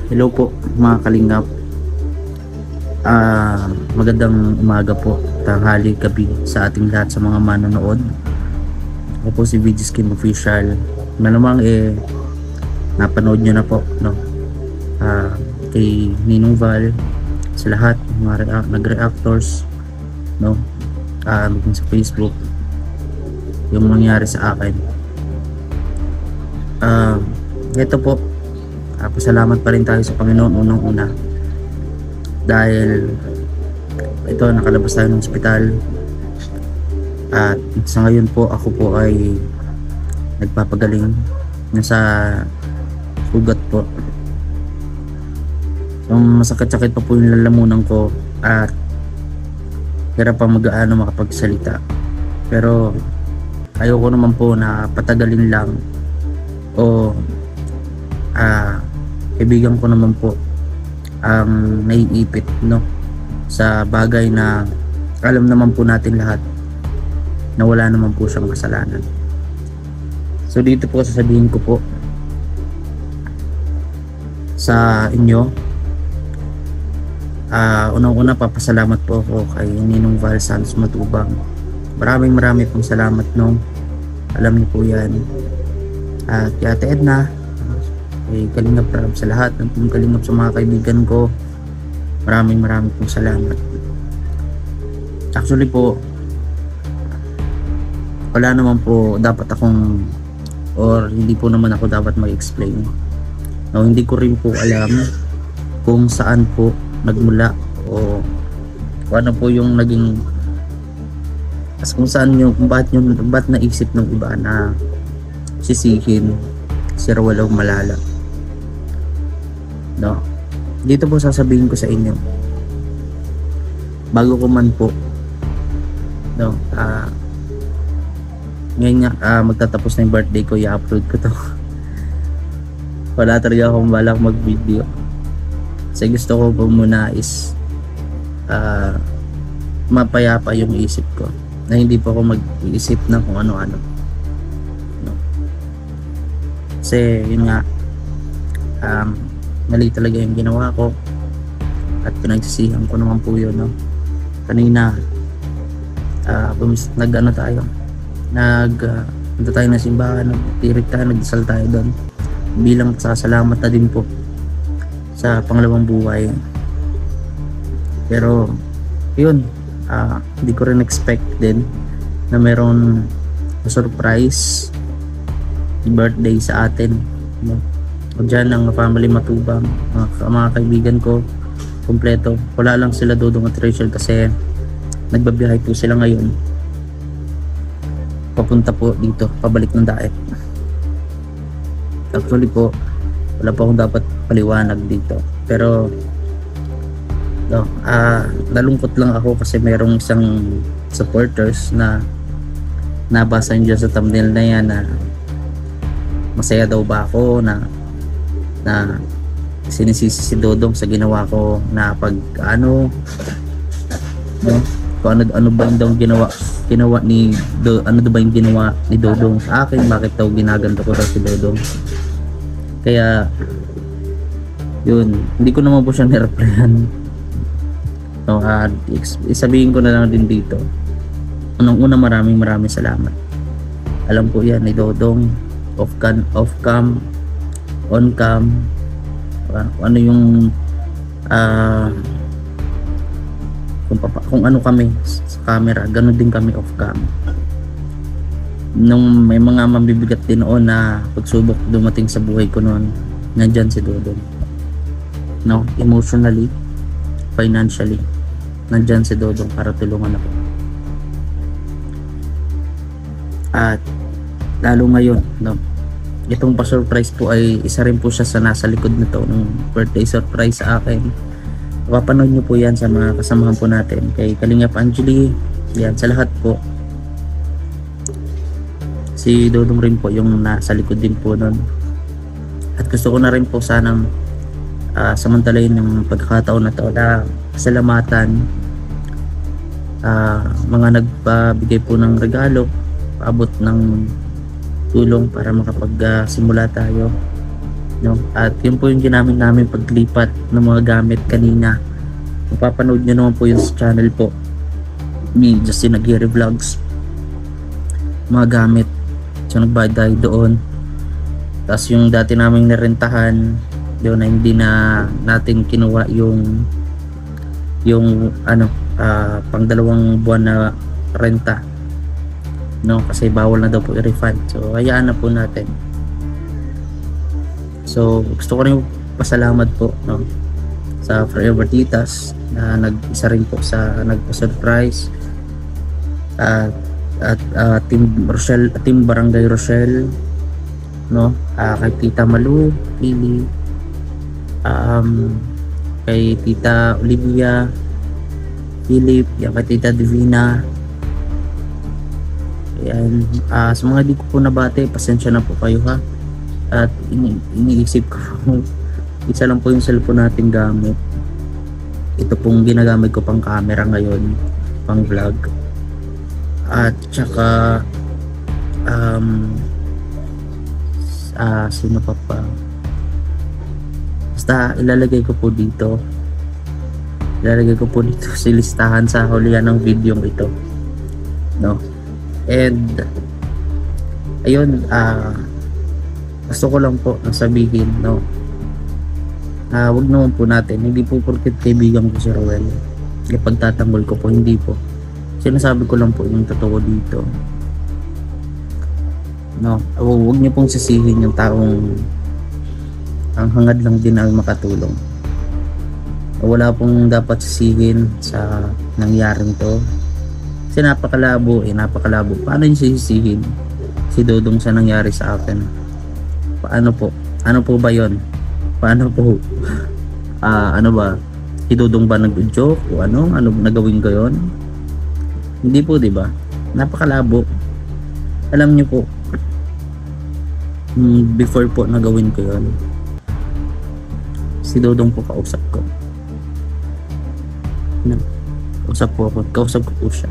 Hello po mga kalingap. Magandang umaga po, tanghali, gabi sa ating lahat sa mga manonood. Ako po si VG Skin Official. Malamang napanood nyo na po, no? Kay Ninong Val, sa lahat mga nag-reactors, no? Sa Facebook yung nangyari sa akin. Ito po, pasalamat pa rin tayo sa Panginoon unang-una dahil ito, nakalabas tayo ng ospital at sa ngayon po ako po ay nagpapagaling, nasa sugat po. So masakit-sakit pa po yung lalamunan ko at hirap pa mag-aano makapagsalita, pero ayoko naman po na patagalin lang o kaibigan ko naman po ang naiipit, no, sa bagay na alam naman po natin lahat na wala naman po siyang kasalanan. So dito po sasabihin ko po sa inyo, unang-una papasalamat po ako kay Ninong Val Santos Matubang. Maraming pong salamat, no, alam niyo po yan. At kay Ate Edna, kalingap sa lahat ng kalingap sa mga kaibigan ko, maraming pong salamat. Actually po, wala naman po dapat akong, or hindi po naman ako dapat mag-explain, no, hindi ko rin po alam kung saan po nagmula o kung ano po yung naging, kung saan yung, ba't naisip ng iba na sisihin si Rawalaw Malala, no. Dito po sasabihin ko sa inyo, bago ko man po, no, ngayon nga magtatapos na yung birthday ko, i-upload ko to. Wala talaga akong balak mag video kasi gusto ko po muna is mapayapa yung isip ko, na hindi po ako mag-iisip ng kung ano-ano, no. Kasi yun nga, mali talaga yung ginawa ko at pinagsisihan ko naman po yun, no. Kanina nag-ano tayo, punta tayo ng simbahan, nagtirik tayo, nagdasal tayo doon bilang pasasalamat na din po sa pangalawang buhay. Pero yun, hindi ko rin expect din na meron surprise birthday sa atin, no. O dyan ang family Matubang, mga kaibigan ko kompleto. Wala lang sila Dodong at Rachel kasi nagbabiyahe po sila ngayon papunta po dito, pabalik ng Daet. Actually po, wala pa akong dapat paliwanag dito, pero no, nalungkot lang ako kasi merong isang supporters na nabasa niyo sa thumbnail na yan na masaya daw ba ako na sinisisi si Dodong sa ginawa ko na no, kung ano ba yung ginawa ni ano ba yung ginawa ni Dodong sa akin, bakit daw ginaganto ko daw si Dodong. Kaya yun, hindi ko naman po siya nireplyan, no. Isabihin ko na lang din dito, unang-una maraming salamat. Alam ko yan ni Dodong, off cam, on cam, ano yung kung ano kami sa camera, ganun din kami off cam. Nung may mga mabibigat din noon na pagsubok dumating sa buhay ko noon, nandyan si Dodong, no, emotionally, financially, nandyan si Dodong para tulungan ako. At lalo ngayon, no, itong pa-surprise po ay isa rin po siya sa nasa likod nito ng birthday surprise sa akin. Papanood nyo po yan sa mga kasamahan po natin, kay Kalingap Angeli, yan, sa lahat po. Si Dodong rin po yung nasa likod din po nun. At gusto ko na rin po sanang samantalayin ng pagkakataon na to na salamatan mga nagpabigay po ng regalo, paabot ng tulong para makapagsimula tayo no? At yun po yung ginamit namin paglipat ng mga gamit kanina. Mapapanood nyo naman po yung sa channel po, me Justin Aguirre Vlogs, mga gamit. So nagbayad tayo doon. Tapos yung dati naming narentahan yun na hindi na natin kinuha yung pang 2 buwan na renta, no, kasi bawal na daw po i-refund. So hayaan na po natin. So gusto ko rin pasalamat po, no, sa Forever Titas na nag-isa rin po sa nagpa-surprise at Team Rochelle, Team Barangay Rochelle, no, kay Tita Malu, Pili, kay Tita Olivia, Philip, yan, kay Tita Divina. Ayan, sa mga di ko po nabate, pasensya na po kayo ha. At iniisip ko isa lang po yung cellphone natin gamit. Ito pong ginagamit ko pang camera ngayon, pang vlog. At saka sino pa pa, basta ilalagay ko po dito sa listahan sa hulihan ng video ito, no. And ayun, gusto ko lang po sabihin, no, wag naman po natin, hindi po porket kaibigan ko si Roel pagtatanggol ko po, hindi po. Sinasabi ko lang po yung totoo dito, no. Wag niyo pong sisihin yung taong ang hangad lang din ay makatulong. Wala pong dapat sisihin sa nangyaring to, kasi napakalabo. Paano yung sisihin si Dodong sa nangyari sa akin? Paano po? Ano po ba yon? Paano po? Ano ba? Si Dodong ba nag-joke o ano nagawin ko yon? Hindi po, di ba? Napakalabo. Alam niyo po, before po nagawin ko yon, si Dodong po kausap ko. Kausap ko po siya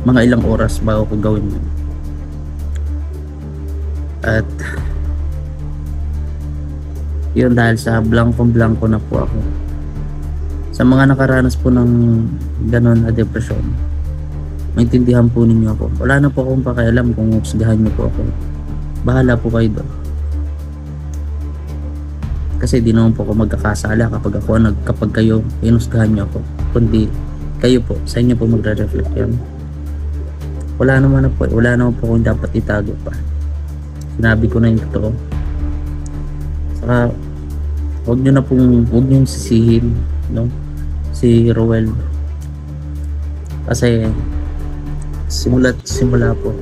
mga ilang oras bago ko gawin yun. At yun, dahil sa blanco na po ako, sa mga nakaranas po ng ganon na depresyon, maintindihan po ninyo ako. Wala na po akong pakialam kung husgahan niyo po ako, bahala po kayo doon. Kasi di naman po ako magkakasala kapag kayo inusgahan niyo ako, kundi kayo po, sa inyo po magre-reflect yan. Wala naman po akong dapat itago pa. Sinabi ko na yung totoo. Saka huwag nyo sisihin, no, si Roel, kasi simula po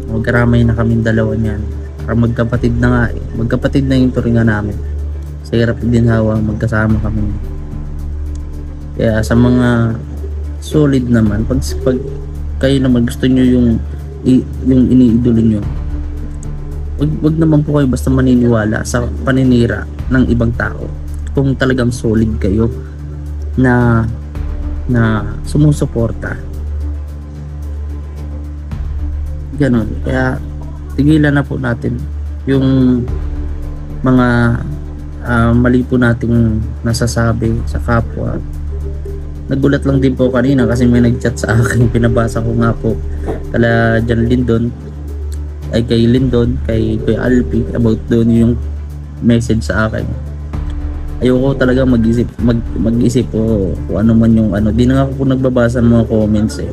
magkaramay na kaming dalawa niyan. Magkapatid na yung turingan namin. Sa hirap din hawa magkasama kami. Kaya sa mga solid naman, pag kayo naman gusto nyo yung iniidolo nyo, wag naman po kayo basta maniniwala sa paninira ng ibang tao kung talagang solid kayo na sumusuporta. Ganon. Kaya tigilan na po natin yung mga mali po nating nasasabi sa kapwa. Nagulat lang din po kanina kasi may nag-chat sa akin, pinabasa ko nga po kay Lindon, kay Alpi, about doon yung message sa akin. Ayoko talaga mag-isip o kung ano man yung di na ako nagbabasa ng mga comments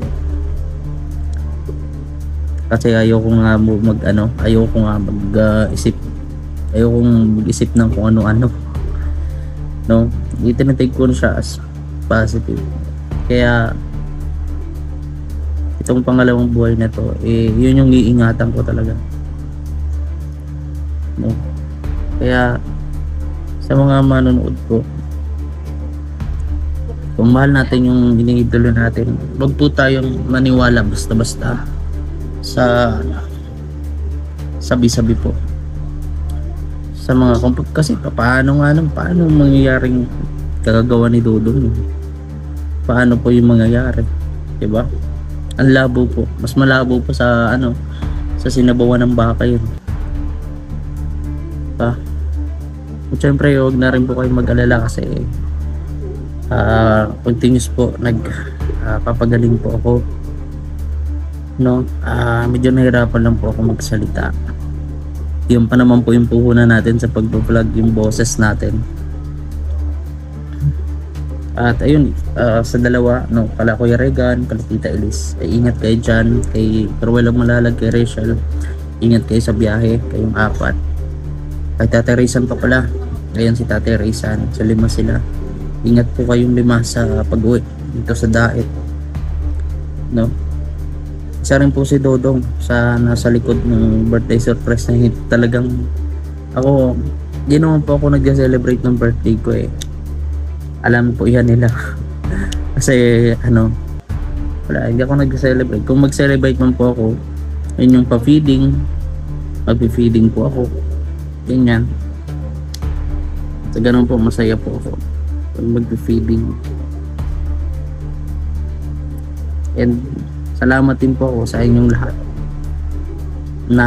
kasi ayoko nga mag-isip ng kung ano-ano, no. Itinatake ko siya as positive. Kaya itong pangalawang buhay na to, yun yung iingatan ko talaga, no. Kaya sa mga manonood ko, kung mahal natin yung iniidolo natin, wag po tayong maniwala basta-basta sa sabi-sabi po sa mga kasi paano mangyayaring kagagawa ni Dodong, paano po yung mangyayari, diba? Ang labo po, mas malabo po sa sa sinabawan ng baka yun. pa. At syempre huwag na rin po kayo mag-alala kasi continuous po papagaling po ako, no. Medyo nahirapan lang po ako magsalita. Yung pa naman po yung puhunan natin sa pag-vlog, yung boses natin. At ayun, sa dalawa, no, kala Kuya Regan, kala Tita Elise, ay ingat kayo dyan, kay Ruel ang Malalag, kay Rachel, ingat kayo sa biyahe, kayong apat. Kay Tate Rizan pa pala, ayan si Tate Rizan, sa 5 sila. Ingat po kayong 5 sa pag-uwi dito sa Daet, no. Isa rin po si Dodong sa nasa likod ng birthday surprise na talagang ako, di naman po ako nag-celebrate ng birthday ko eh. Alam po yan nila. Kasi wala, hindi ako nag-celebrate. Kung mag-celebrate man po ako, yun yung pa-feeding, mag-feeding po ako, ganyan. So ganun po, masaya po ako pag mag-feeding. And salamat din po ako sa inyong lahat na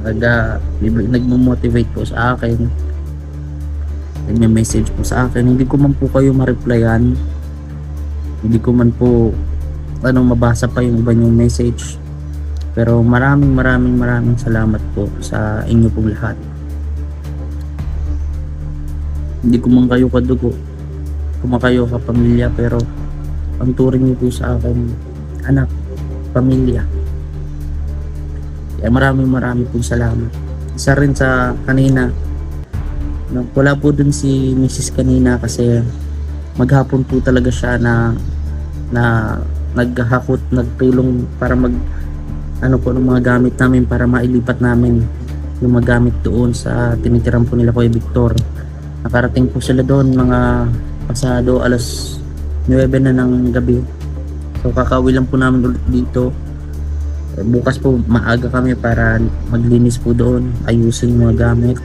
nagmo-motivate po sa akin, nagme-message po sa akin. Hindi ko man po kayo ma-replyan, hindi ko man po mabasa pa yung iba yung message, pero maraming salamat po sa inyo pong lahat. Hindi ko man kayo kadugo, kumakayo ka pamilya, pero ang turing niyo po sa akin, anak, pamilya. Kaya maraming pong salamat. Isa rin sa kanina, wala po dun si Mrs. kanina kasi maghapon po talaga siya na naghahakot, nagtulong para ng mga gamit namin para mailipat namin yung mga gamit doon sa tinitiran po nila Kuya Victor. Nakarating po sila doon mga pasado alas 9 na ng gabi. So kakauwi lang po namin ulit dito. Bukas po maaga kami para maglinis po doon, ayusin yung mga gamit.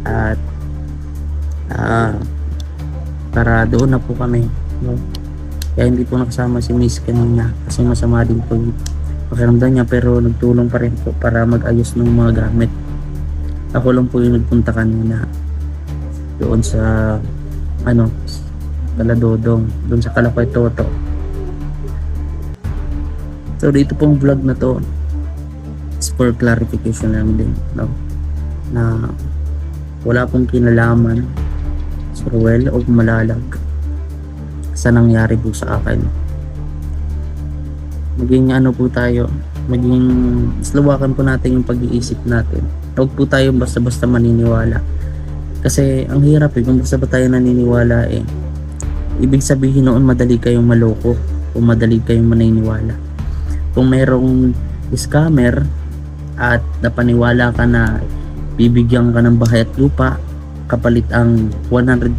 At para doon na po kami, no? Kaya hindi po nakasama si Miss kanina kasi masama din po yung pakiramdam niya, pero nagtulong pa rin po para mag-ayos ng mga gamit. Ako lang po yung nagpunta kanina doon sa Dodong, doon sa Kalapay Toto. So dito pong vlog na to is for clarification lang din, no? Na wala pong kinalaman si Ruel o Malalag sa nangyari po sa akin. Maging po tayo, maging slawakan po natin yung pag-iisip natin. Huwag po tayo basta-basta maniniwala. Kasi ang hirap kung basta ba tayo naniniwala ibig sabihin noon madali kayong maloko o madali kayong maniniwala. Kung mayroong scammer at napaniwala ka na bibigyan ka ng bahay at lupa kapalit ang 100,000,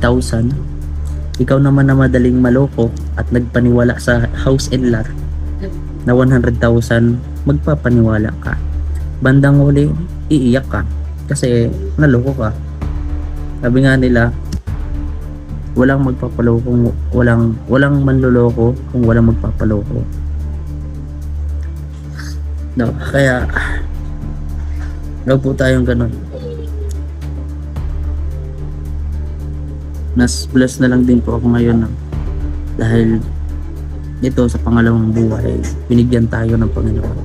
ikaw naman na madaling maloko at nagpaniwala sa house and lot na 100,000, magpapaniwala ka. Bandang huli, iiyak ka kasi naloko ka. Sabi nga nila, walang magpapaloko, walang manloloko kung walang magpapaloko. No, kaya wag po tayong ganun. Nas bless na lang din po ako ngayon, dahil dito sa pangalawang buhay binigyan tayo ng Panginoon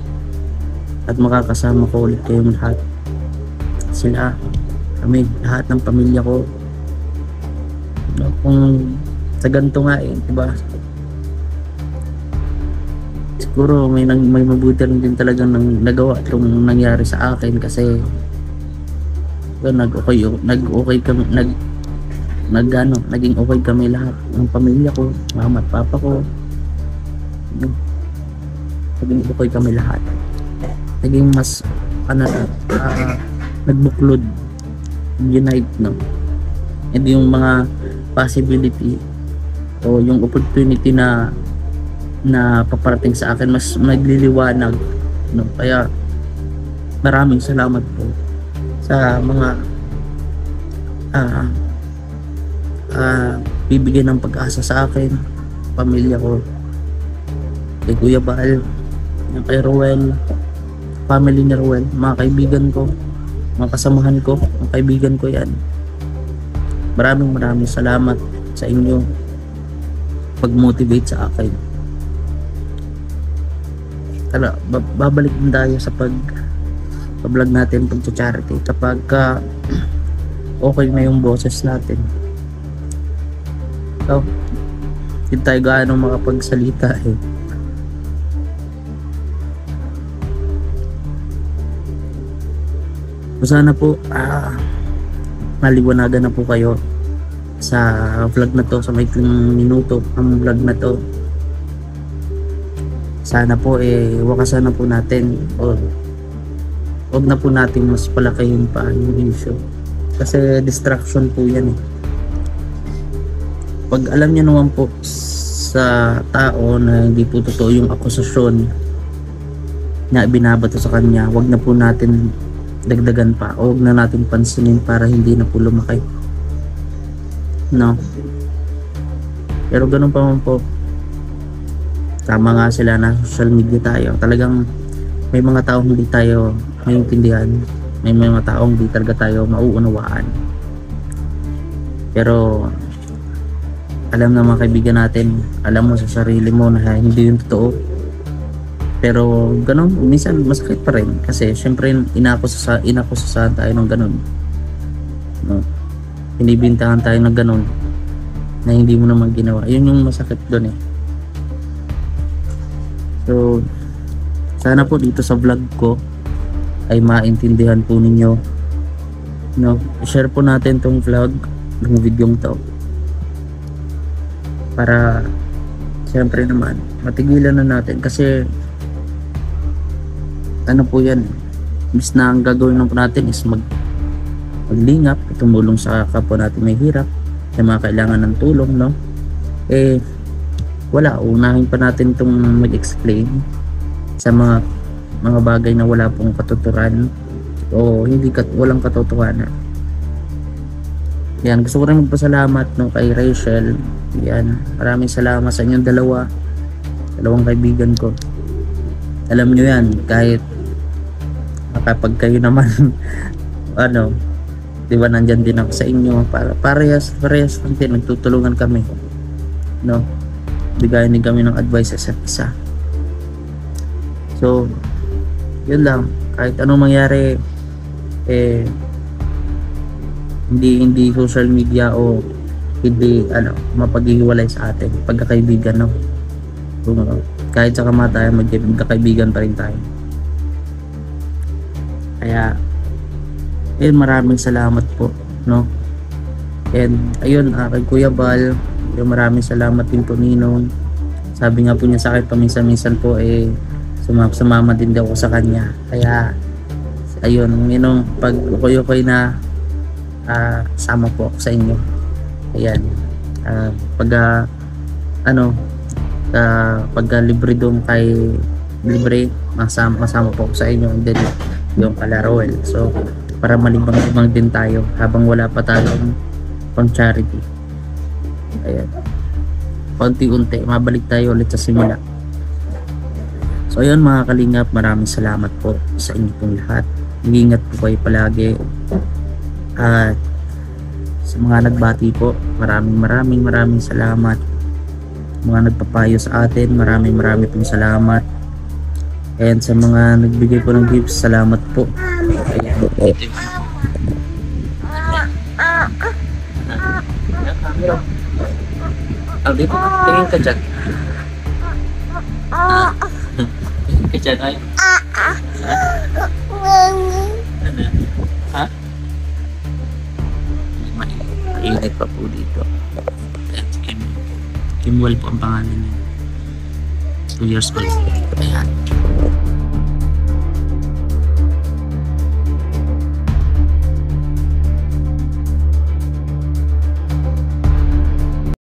at makakasama ko ulit kayong lahat. Sila, kami, lahat ng pamilya ko. Kung sa ganito nga diba, siguro may mabuti rin din talagang nagawa itong nangyari sa akin kasi naging okay kami lahat ng pamilya ko, mama at papa ko. Naging okay kami lahat. Naging mas nagbuklod, unite, no? And yung mga possibility o yung opportunity na paparating sa akin mas nagliliwanag, no? Kaya maraming salamat po sa mga bibigyan ng pag-asa sa akin, pamilya ko, kay Kuya Bal, kay Ruel, family ni Ruel, mga kaibigan ko, mga kasamahan ko, mga kaibigan ko yan. Maraming salamat sa inyo pag-motivate sa akin. Tara, babalik din tayo sa pag-vlog natin, pag-charity kapag okay na yung boses natin. So, hindi tayo gaano makapagsalita eh. Sana po maliwanagan na po kayo sa vlog na to, sa maikling minuto ang vlog na to. Sana po wakasan na po natin, o wag na po natin mas palakayin pa yung issue, kasi distraction po yan eh. Pag alam niyo naman po sa tao na hindi po totoo yung akusasyon na binabato sa kanya, wag na po natin dagdagan pa, o wag na natin pansinin para hindi na po lumaki, no? Pero ganun pa man po, tama nga sila na social media tayo, talagang may mga taong hindi tayo maintindihan, may mga taong hindi talaga tayo mauunawaan. Pero alam na mga kaibigan natin, alam mo sa sarili mo na hindi yung totoo. Pero ganun, minsan masakit pa rin kasi syempre inakusasahan tayo ng ganun, no? Inibintangan tayo ng ganun na hindi mo naman ginawa. Yun yung masakit doon eh. So sana po dito sa vlog ko ay maintindihan po ninyo, no? I-share po natin tong vlog, ng video to, para syempre naman matigilan na natin, kasi ano po yan, bis na ang gagawin lang po natin is maglingap, tumulong sa kapwa natin may hirap, sa mga kailangan ng tulong, no? Wala, unahin pa natin itong mag-explain sa mga bagay na wala pong katuturan o walang katotohanan. Yan, gusto ko rin magpasalamat, no, kay Rachel. Yan, maraming salamat sa inyong dalawang kaibigan ko. Alam nyo yan, kahit kapag kayo naman ano, di ba, nandyan din ako sa inyo, para parehas din, nagtutulungan kami, no? Bigayan din kami ng advice sa isa. So yun lang, kahit anong mangyari hindi social media o hindi mapaghihiwalay sa atin pagkakaibigan, no? Kahit sa kamatayan, magkakaibigan pa rin tayo. Kaya maraming salamat po, no? And ayun, kay Kuya Bal, maraming salamat din po, Ninong. Sabi nga po niya sa akin paminsan-minsan po sumama din daw ako sa kanya. Kaya ayun, Ninong, pag ukoy na sama po ako sa inyo. Ayan, pagka libre doon masama po ako sa inyo, and then yung Roel. So para malibang-libang din tayo habang wala pa tayong pang charity. Ayan, paunti-unti mabalik tayo ulit sa simula. So ayun mga kalingap, maraming salamat po sa inyo pong lahat. Ingat po kayo palagi, at sa mga nagbati po, maraming salamat. Mga nagpapayo sa atin, maraming pong salamat. And sa mga nagbigay po ng gifts, salamat po. Ayan. Dito, tingin ka dyan. Tingin ka dyan, ay. Ha? Mainit pa po dito. Kimwell po ang pangalan niya. 2 years old. Ayan.